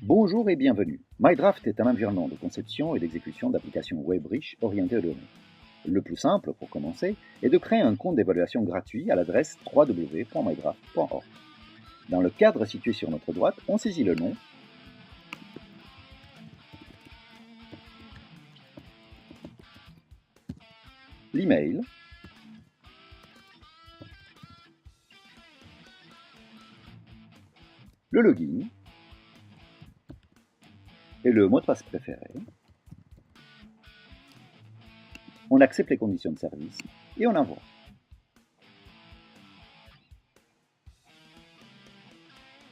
Bonjour et bienvenue. MyDraft est un environnement de conception et d'exécution d'applications web riches orientées aux données. Le plus simple, pour commencer, est de créer un compte d'évaluation gratuit à l'adresse www.mydraft.org. Dans le cadre situé sur notre droite, on saisit le nom, l'email, le login et le mot de passe préféré. On accepte les conditions de service et on envoie.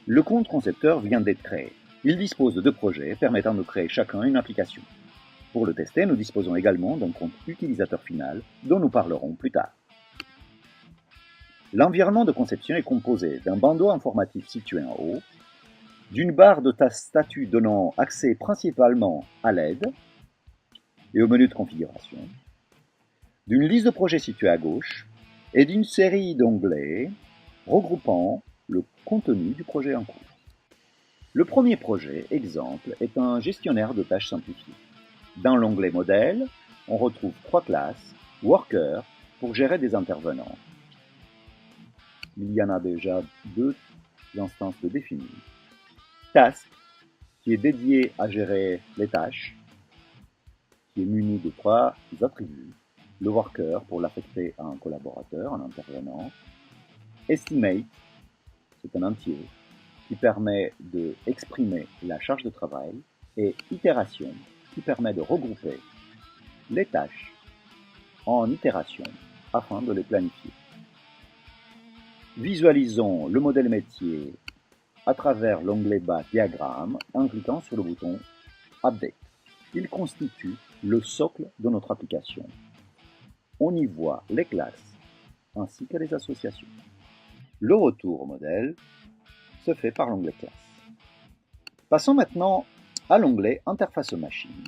Le compte concepteur vient d'être créé. Il dispose de 2 projets permettant de créer chacun une application. Pour le tester, nous disposons également d'un compte utilisateur final dont nous parlerons plus tard. L'environnement de conception est composé d'un bandeau informatif situé en haut, d'une barre de statut donnant accès principalement à l'aide et au menu de configuration, d'une liste de projets située à gauche et d'une série d'onglets regroupant le contenu du projet en cours. Le premier projet, exemple, est un gestionnaire de tâches simplifié. Dans l'onglet Modèle, on retrouve 3 classes, Worker pour gérer des intervenants. Il y en a déjà 2 instances de définies. Task, qui est dédié à gérer les tâches, qui est muni de 3 attributs. Le Worker pour l'affecter à un collaborateur, un intervenant. Estimate, c'est un entier qui permet d'exprimer la charge de travail. Et Itération, qui permet de regrouper les tâches en itération afin de les planifier. Visualisons le modèle métier à travers l'onglet bas Diagramme en cliquant sur le bouton Update. Il constitue le socle de notre application. On y voit les classes ainsi que les associations. Le retour au modèle se fait par l'onglet Classe. Passons maintenant à l'onglet Interface machine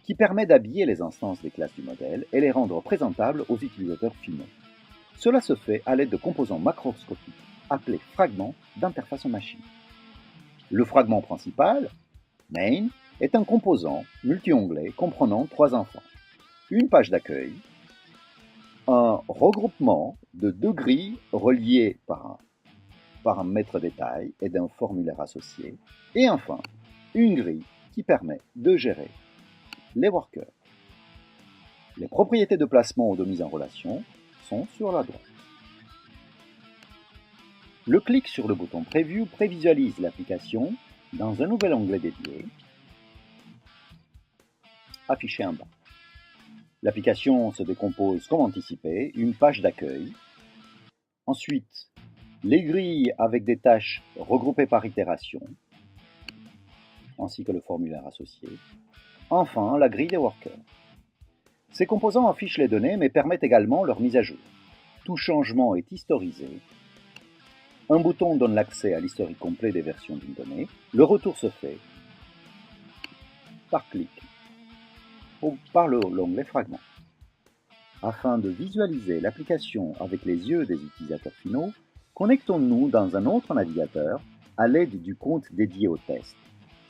qui permet d'habiller les instances des classes du modèle et les rendre présentables aux utilisateurs finaux. Cela se fait à l'aide de composants macroscopiques appelés fragments d'interface machine. Le fragment principal, Main, est un composant multi-onglet comprenant 3 enfants, une page d'accueil, un regroupement de 2 grilles reliées par un maître détail et d'un formulaire associé, et enfin, une grille qui permet de gérer les workers. Les propriétés de placement ou de mise en relation sont sur la droite. Le clic sur le bouton Preview prévisualise l'application dans un nouvel onglet dédié, affiché en bas. L'application se décompose comme anticipé, une page d'accueil, ensuite les grilles avec des tâches regroupées par itération, ainsi que le formulaire associé, enfin la grille des workers. Ces composants affichent les données mais permettent également leur mise à jour. Tout changement est historisé. Un bouton donne l'accès à l'historique complet des versions d'une donnée. Le retour se fait par clic ou par l'onglet Fragments. Afin de visualiser l'application avec les yeux des utilisateurs finaux, connectons-nous dans un autre navigateur à l'aide du compte dédié au test,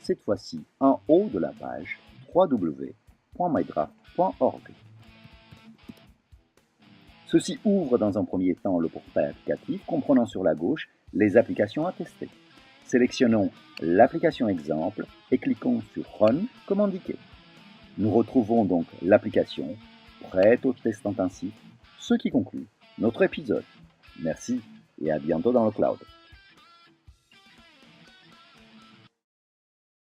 cette fois-ci en haut de la page www.mydraft.org. Ceci ouvre dans un premier temps le portail applicatif comprenant sur la gauche les applications à tester. Sélectionnons l'application exemple et cliquons sur Run comme indiqué. Nous retrouvons donc l'application prête au test intensif, ce qui conclut notre épisode. Merci et à bientôt dans le cloud.